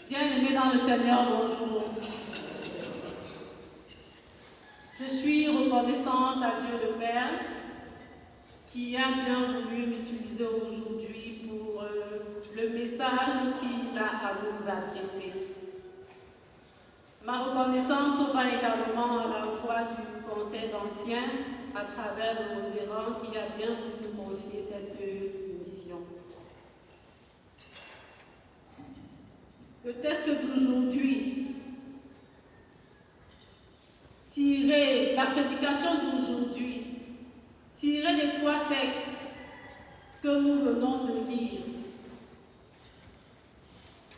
Bien-aimés dans le Seigneur, bonjour. Je suis reconnaissante à Dieu le Père qui a bien voulu m'utiliser aujourd'hui pour le message qu'il a à nous adresser. Ma reconnaissance va également à l'endroit du Conseil d'anciens à travers le révérend qui a bien voulu nous confier cette mission. Le texte d'aujourd'hui, la prédication d'aujourd'hui, tirée des 3 textes que nous venons de lire,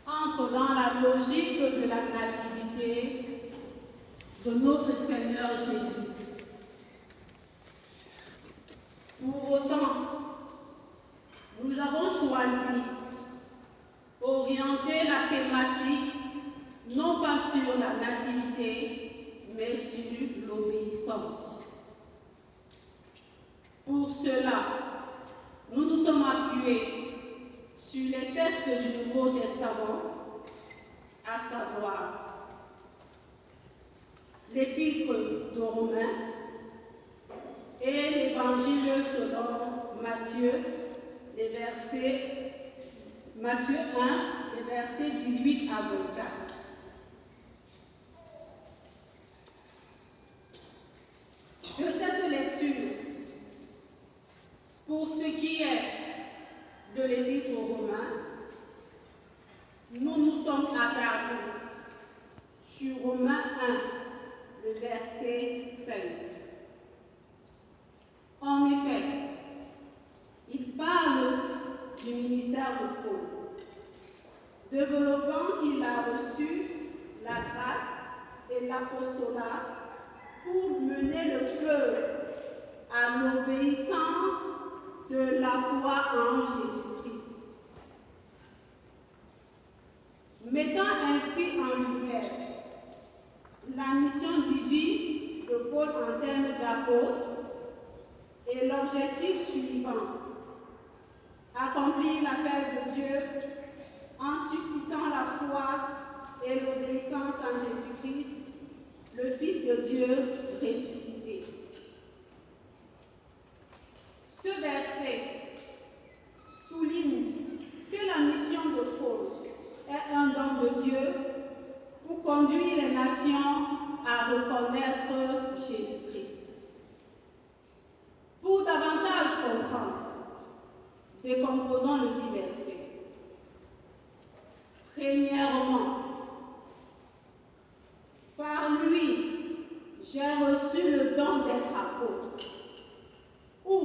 entre dans la logique de la nativité de notre Seigneur Jésus. Pour autant, nous avons choisi orienter la thématique non pas sur la nativité, mais sur l'obéissance. Pour cela, nous nous sommes appuyés sur les textes du Nouveau Testament, à savoir l'Épître de Romains et l'Évangile selon Matthieu, Matthieu 1, les versets 18 à 24. De cette lecture, pour ce qui est de l'Épître aux Romains, nous nous sommes attardés sur Romains 1, le verset 5. En effet, il parle du ministère de Paul, développant qu'il a reçu la grâce et l'apostolat pour mener le peuple à l'obéissance de la foi en Jésus-Christ. Mettant ainsi en lumière la mission divine de Paul en termes d'apôtre et l'objectif suivant: accomplir l'appel de Dieu en suscitant la foi et l'obéissance en Jésus-Christ, le Fils de Dieu ressuscité. Ce verset souligne que la mission de Paul est un don de Dieu pour conduire les nations à reconnaître Jésus-Christ. Pour davantage comprendre, décomposons le dit verset. Premièrement, par lui, j'ai reçu le don d'être apôtre, où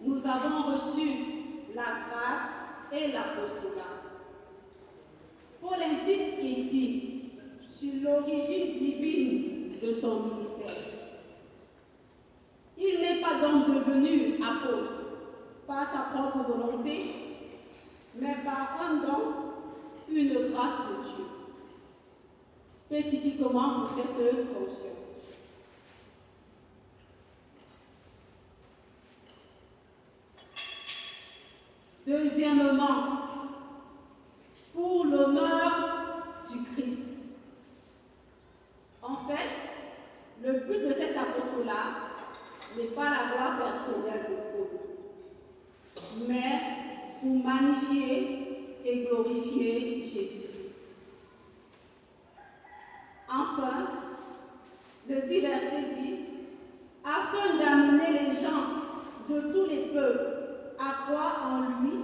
nous avons reçu la grâce et l'apostolat. Paul insiste ici sur l'origine divine de son ministère. Il n'est pas donc devenu apôtre par sa propre volonté, mais par un don, une grâce de Dieu, spécifiquement pour cette fonction. Deuxièmement, pour l'honneur du Christ. En fait, le but de cet apostolat n'est pas la gloire personnelle de Paul, mais pour magnifier et glorifier Jésus-Christ. Enfin, le dit verset dit, afin d'amener les gens de tous les peuples à croire en lui,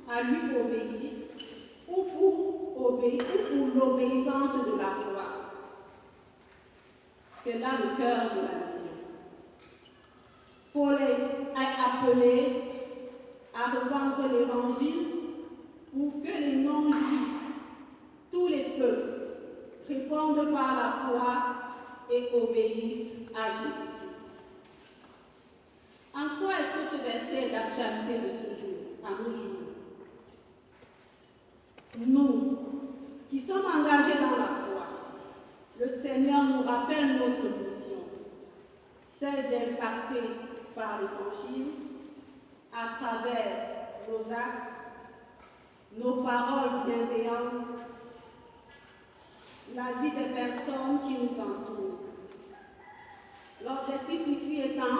à lui obéir, ou pour l'obéissance de la foi. C'est là le cœur de la mission. Paul est appelé à répandre l'Évangile pour que les non-juifs, tous les peuples, répondent par la foi et obéissent à Jésus-Christ. En quoi est-ce que ce verset est d'actualité de ce jour, à nos jours? Nous, qui sommes engagés dans la foi, le Seigneur nous rappelle notre mission, celle d'impacter par l'Évangile, à travers nos actes, nos paroles bienveillantes, la vie des personnes qui nous entourent. L'objectif ici étant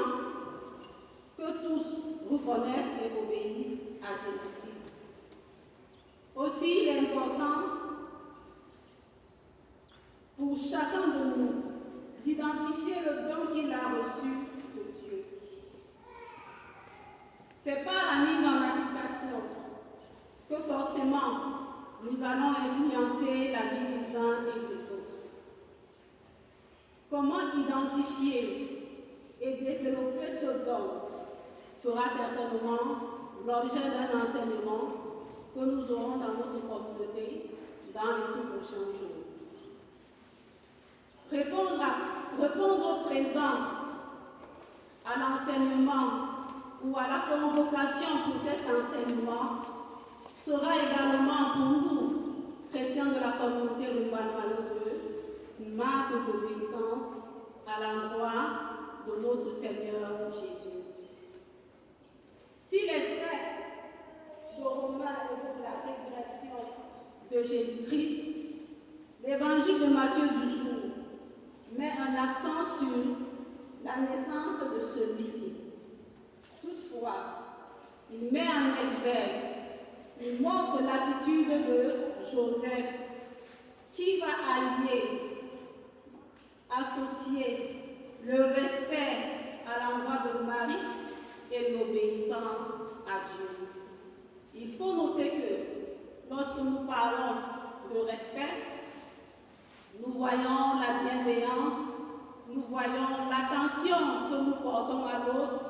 que tous reconnaissent et obéissent à Jésus-Christ. Aussi, il est important pour chacun de nous d'identifier le don qu'il a reçu de Dieu. C'est par la mise en application que forcément nous allons influencer la vie des uns et des autres. Comment identifier et développer ce don sera certainement l'objet d'un enseignement que nous aurons dans notre communauté dans les tout prochains jours. Répondre présent à l'enseignement ou à la convocation pour cet enseignement sera également pour nous, chrétiens de la communauté rurale malheureuse, une marque d'obéissance à l'endroit de notre Seigneur Jésus. Si l'extrait de Romains évoque la résurrection de Jésus-Christ, l'évangile de Matthieu du jour met un accent sur la naissance de celui-ci. Toutefois, il met en exergue, il montre l'attitude de Joseph qui va allier, associer le respect à l'endroit de Marie et l'obéissance à Dieu. Il faut noter que lorsque nous parlons de respect, nous voyons la bienveillance, nous voyons l'attention que nous portons à l'autre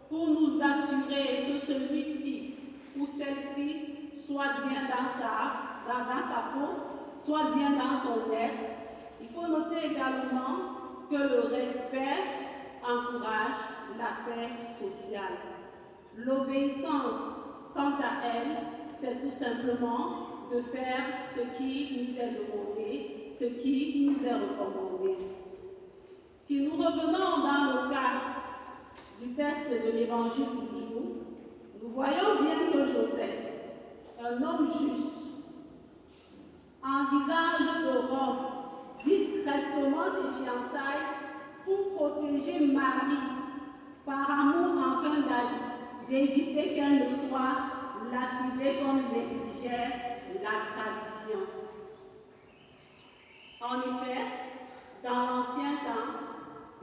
pour nous assurer que celui-ci ou celle-ci soit bien dans sa peau, soit bien dans son être. Il faut noter également que le respect encourage la paix sociale. L'obéissance, quant à elle, c'est tout simplement de faire ce qui nous est demandé, ce qui nous est recommandé. Si nous revenons dans le cadre du texte de l'évangile du jour, nous voyons bien que Joseph, un homme juste, envisage de rompre discrètement ses fiançailles pour protéger Marie par amour afin d'éviter qu'elle ne soit lapidée comme l'exigeait la tradition. En effet, dans l'ancien temps,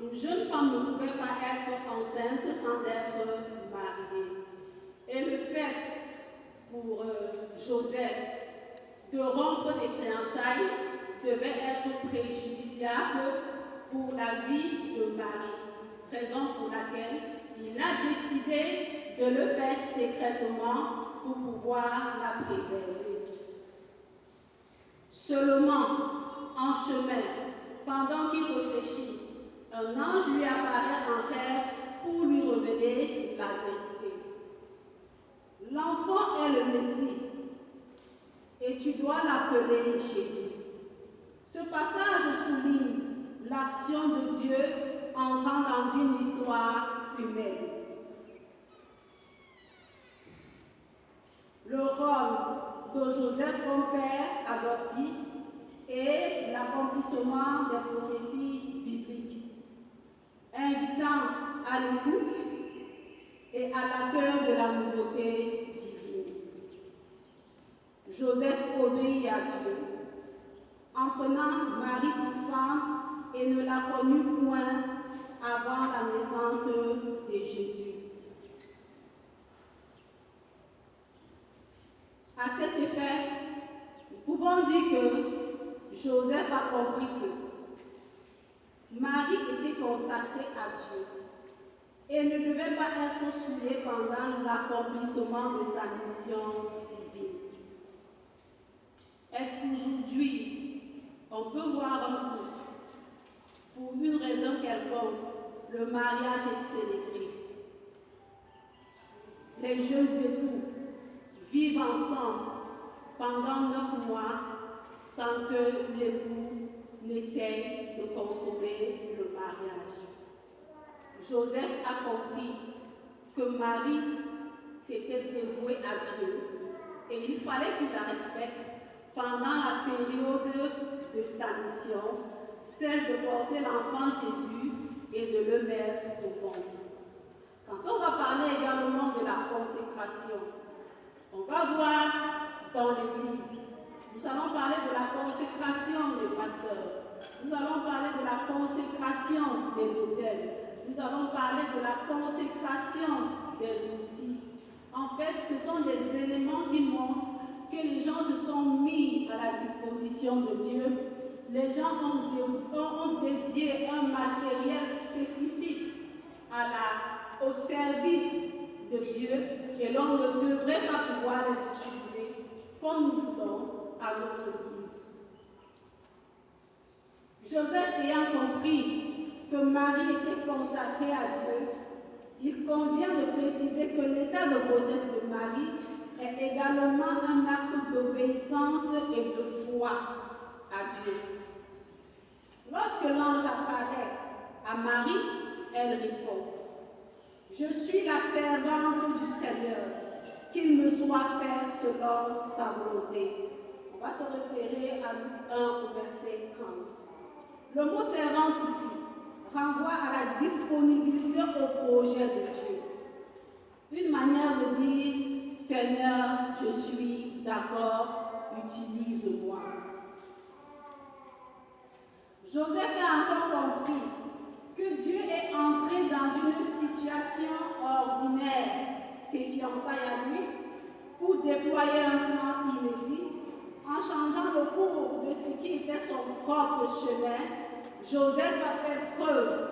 une jeune femme ne pouvait pas être enceinte sans être mariée. Et le fait pour Joseph de rompre les fiançailles devait être préjudiciable pour la vie de Marie, raison pour laquelle il a décidé de le faire secrètement pour pouvoir la préserver. Seulement, en chemin, pendant qu'il réfléchit, un ange lui apparaît en rêve pour lui révéler la vérité. L'enfant est le Messie et tu dois l'appeler Jésus. Ce passage souligne l'action de Dieu entrant dans une histoire humaine. Le rôle de Joseph comme père adoptif et l'accomplissement des prophéties bibliques, invitant à l'écoute et à l'accueil de la nouveauté divine. Joseph obéit à Dieu en prenant Marie pour femme et ne la connut point avant la naissance de Jésus. À cet effet, nous pouvons dire que Joseph a compris que Marie était consacrée à Dieu et ne devait pas être souillée pendant l'accomplissement de sa mission divine. Est-ce qu'aujourd'hui, on peut voir un couple, pour une raison quelconque, le mariage est célébré? Les jeunes époux vivent ensemble pendant 9 mois sans que l'époux n'essaye de consommer le mariage. Joseph a compris que Marie s'était dévouée à Dieu et il fallait qu'il la respecte pendant la période de sa mission, celle de porter l'enfant Jésus et de le mettre au monde. Quand on va parler également de la consécration, on va voir dans l'Église, nous allons parler de la consécration des pasteurs, nous allons parler de la consécration des autels, nous allons parler de la consécration des outils. En fait, ce sont des éléments qui montrent que les gens se sont mis à la disposition de Dieu. Les gens ont dédié un matériel spécifique au service de Dieu et l'on ne devrait pas pouvoir les utiliser comme nous voulons à notre Église. Joseph ayant compris que Marie était consacrée à Dieu, il convient de préciser que l'état de grossesse de Marie est également un acte d'obéissance et de foi à Dieu. Lorsque l'ange apparaît à Marie, elle répond: « Je suis la servante du Seigneur, qu'il me soit fait selon sa volonté. » On va se référer à Luc 1 au verset 30. Le mot servante ici renvoie à la disponibilité au projet de Dieu. Une manière de dire: Seigneur, je suis d'accord, utilise-moi. Joseph a encore compris que Dieu est entré dans une situation ordinaire, ses fiançailles à lui, pour déployer un plan inédit. En changeant le cours de ce qui était son propre chemin, Joseph a fait preuve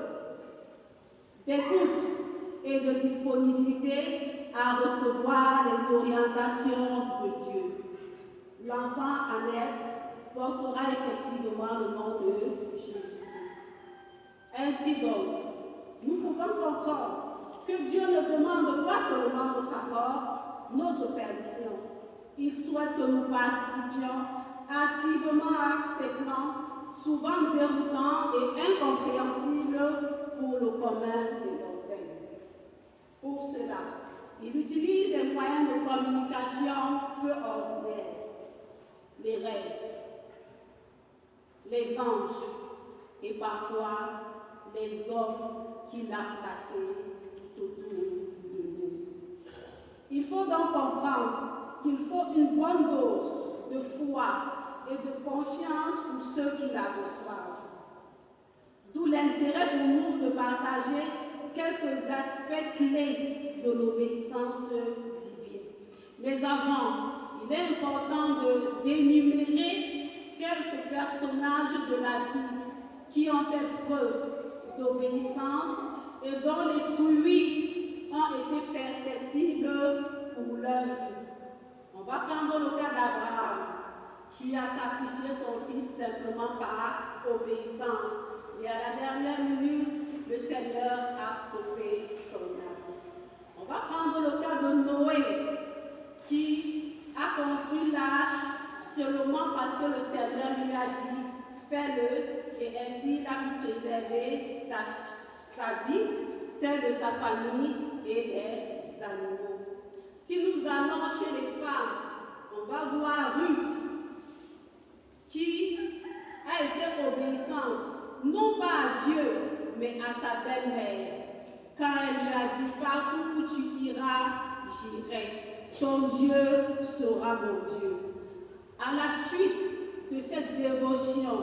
d'écoute et de disponibilité à recevoir les orientations de Dieu. L'enfant à naître portera effectivement le nom de Jésus-Christ. Ainsi donc, nous pouvons comprendre que Dieu ne demande pas seulement notre accord, notre permission. Il souhaite que nous participions activement à ses plans, souvent déroutants et incompréhensibles pour le commun des mortels. Pour cela, il utilise des moyens de communication peu ordinaires: les rêves, les anges et parfois les hommes qu'il a placés tout autour de nous. Il faut donc comprendre qu'il faut une bonne dose de foi et de confiance pour ceux qui la reçoivent. D'où l'intérêt pour nous de partager quelques aspects clés de l'obéissance divine. Mais avant, il est important d'énumérer quelques personnages de la Bible qui ont fait preuve d'obéissance et dont les fruits ont été perceptibles pour leur vie. On va prendre le cas d'Abraham, qui a sacrifié son fils simplement par obéissance. Et à la dernière minute, le Seigneur a stoppé son acte. On va prendre le cas de Noé, qui a construit l'arche seulement parce que le Seigneur lui a dit: fais-le, et ainsi il a pu préserver sa vie, celle de sa famille et des animaux. Si nous allons chez les femmes, on va voir Ruth, qui a été obéissante, non pas à Dieu, mais à sa belle-mère, quand elle lui a dit: partout où tu iras, j'irai. Ton Dieu sera mon Dieu. À la suite de cette dévotion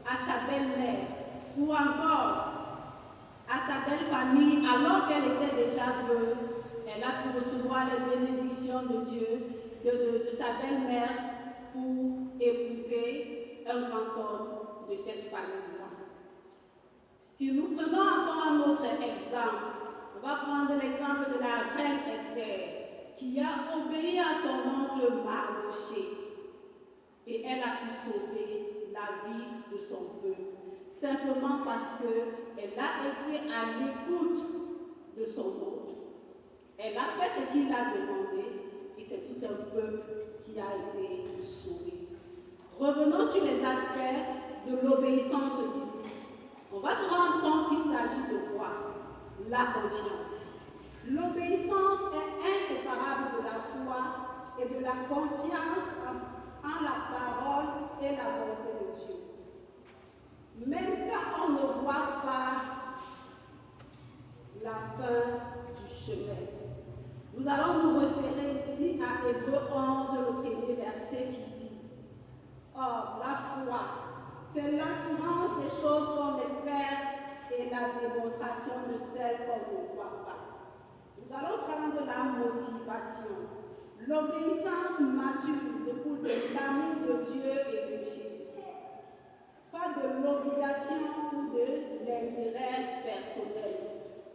à sa belle-mère, ou encore à sa belle famille, alors qu'elle était déjà veuve, elle a pu recevoir les bénédictions de Dieu, de sa belle-mère, pour épouser un grand homme de cette famille-là. Si nous prenons encore un autre exemple, on va prendre l'exemple de la reine Esther, qui a obéi à son oncle Mardochée, et elle a pu sauver la vie de son peuple, simplement parce qu'elle a été à l'écoute de son oncle. Elle a fait ce qu'il a demandé, et c'est tout un peuple qui a été sauvé. Revenons sur les aspects de l'obéissance biblique. On va se rendre compte qu'il s'agit de quoi? La confiance. L'obéissance est inséparable de la foi et de la confiance en la parole et la volonté de Dieu. Même quand on ne voit pas la fin du chemin. Nous allons nous référer ici à Hébreux 11, le premier verset qui dit: Or, la foi, c'est l'assurance des choses qu'on espère et la démonstration de celles qu'on ne voit pas. Nous allons prendre la motivation. L'obéissance mature découle de l'amour de Dieu et de Jésus. Pas de l'obligation ou de l'intérêt personnel.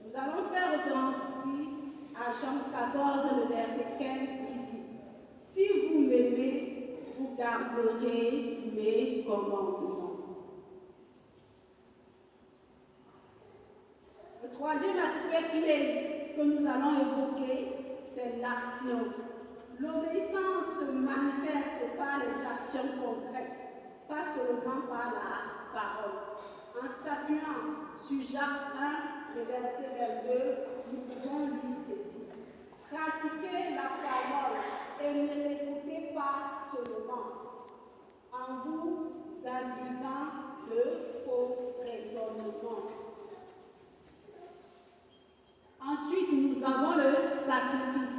Nous allons faire référence ici à Jean 14, le verset 15 qui dit: Si vous m'aimez, vous garderez mes commandements. Le troisième aspect clé que nous allons évoquer, c'est l'action. L'obéissance se manifeste par les actions concrètes, pas seulement par la parole. En s'appuyant sur Jacques 1, le verset 22, nous pouvons lire ceci: Pratiquez la parole et ne l'écoutez pas seulement, en vous induisant de faux raisonnements. Ensuite, nous avons le sacrifice.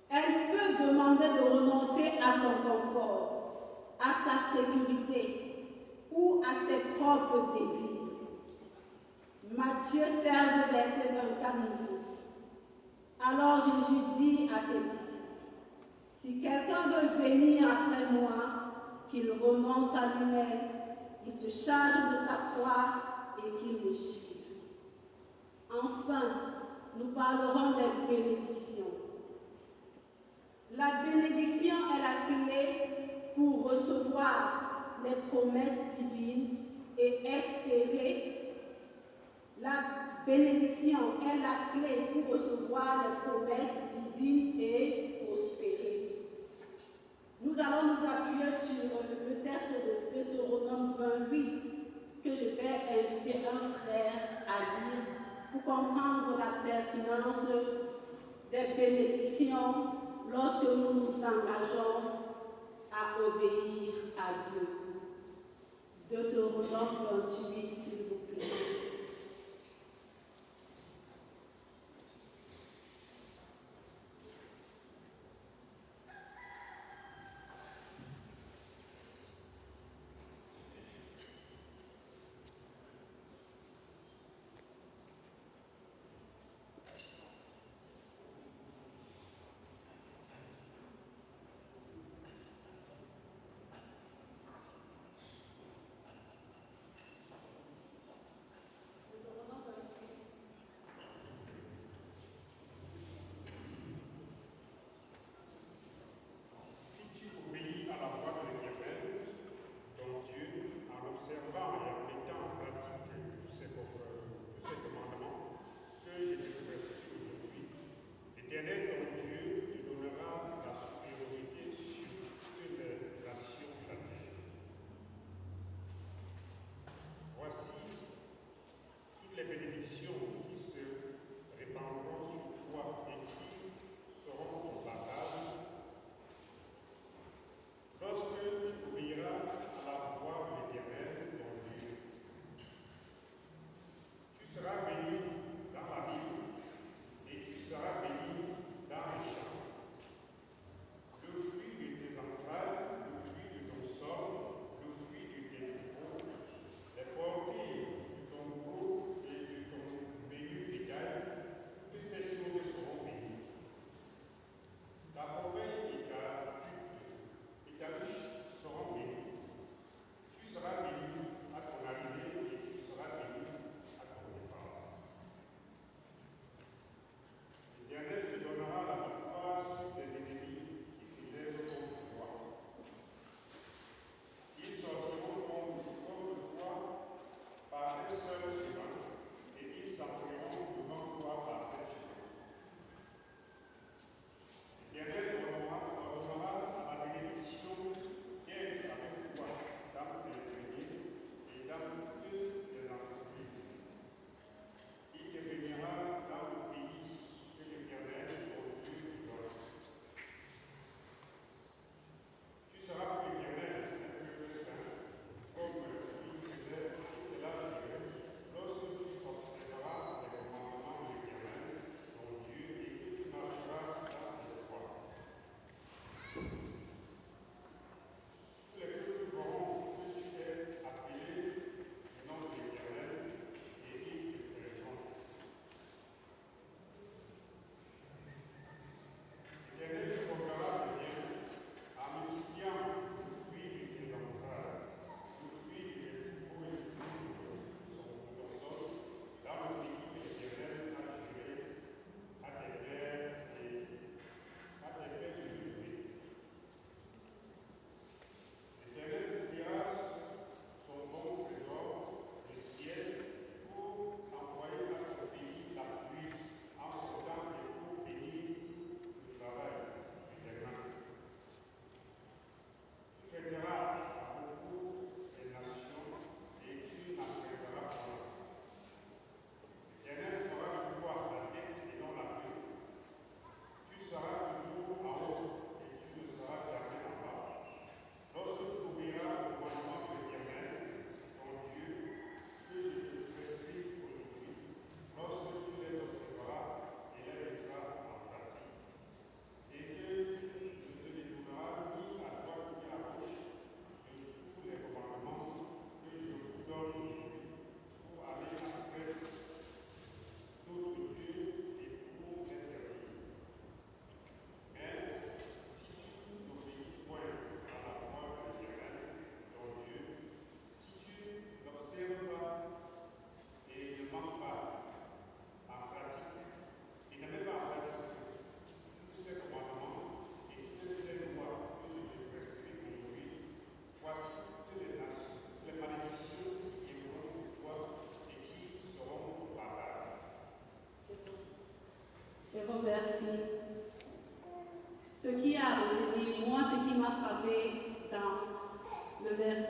Elle peut demander de renoncer à son confort, à sa sécurité ou à ses propres désirs. Matthieu 16, verset 24 nous dit: Alors Jésus dit à ses disciples: Si quelqu'un veut venir après moi, qu'il renonce à lui-même, qu'il se charge de sa croix et qu'il me suive. Enfin, nous parlerons des bénédictions. La bénédiction est la clé pour recevoir les promesses divines et espérer. La bénédiction est la clé pour recevoir les promesses divines et prospérer. Nous allons nous appuyer sur le texte de Deutéronome 28 que je vais inviter un frère à lire pour comprendre la pertinence des bénédictions lorsque nous nous engageons à obéir à Dieu. Deutéronome 28, s'il vous plaît.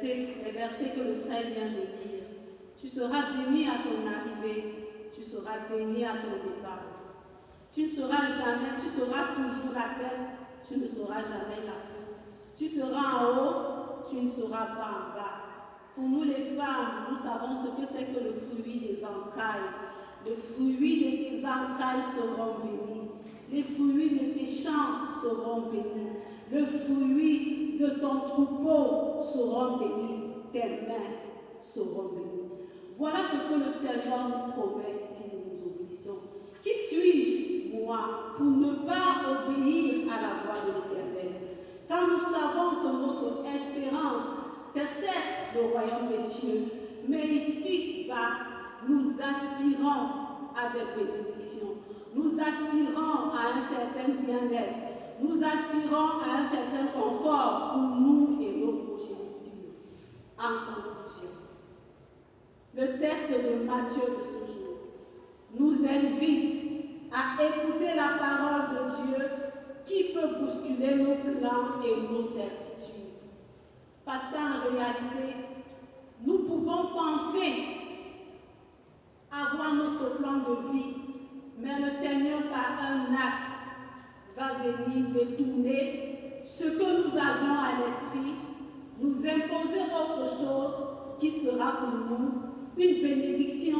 les versets que le frère vient de lire. Tu seras béni à ton arrivée, tu seras béni à ton départ. Tu ne seras jamais, tu seras toujours la tête, tu ne seras jamais la queue. Tu seras en haut, tu ne seras pas en bas. Pour nous les femmes, nous savons ce que c'est que le fruit des entrailles. Les fruits de tes entrailles seront bénis. Les fruits de tes champs seront bénis. Le fruit de ton troupeau seront bénis. Tes mains seront bénies. Voilà ce que le Seigneur nous promet si nous nous obéissons. Qui suis-je, moi, pour ne pas obéir à la voix de l'Éternel? Quand nous savons que notre espérance, c'est certes le royaume des cieux, mais ici-bas, nous aspirons à des bénédictions. Nous aspirons à un certain bien-être. Nous aspirons à un certain confort pour nous et nos progénitures. En conclusion, le texte de Matthieu de ce jour nous invite à écouter la parole de Dieu qui peut bousculer nos plans et nos certitudes. Parce qu'en réalité, nous pouvons penser avoir notre plan de vie, mais le Seigneur, par un acte, va venir détourner ce que nous avions à l'esprit, nous imposer autre chose qui sera pour nous une bénédiction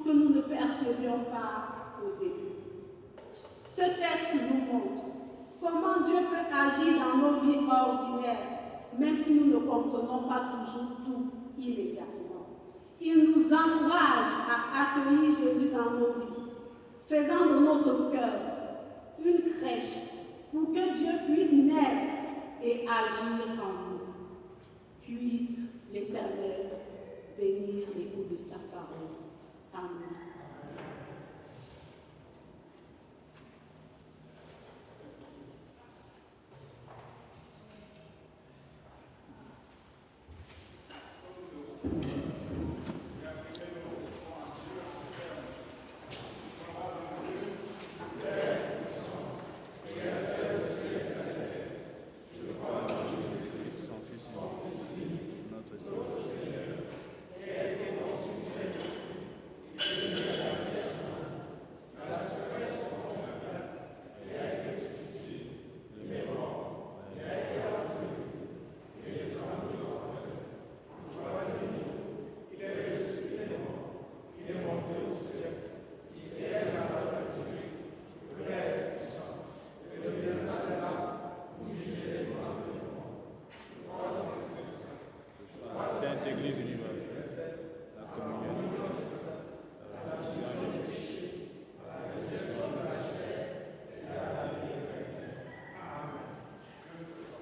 que nous ne percevions pas au début. Ce texte nous montre comment Dieu peut agir dans nos vies ordinaires, même si nous ne comprenons pas toujours tout immédiatement. Il nous encourage à accueillir Jésus dans nos vies, faisant de notre cœur une crèche pour que Dieu puisse naître et agir en nous.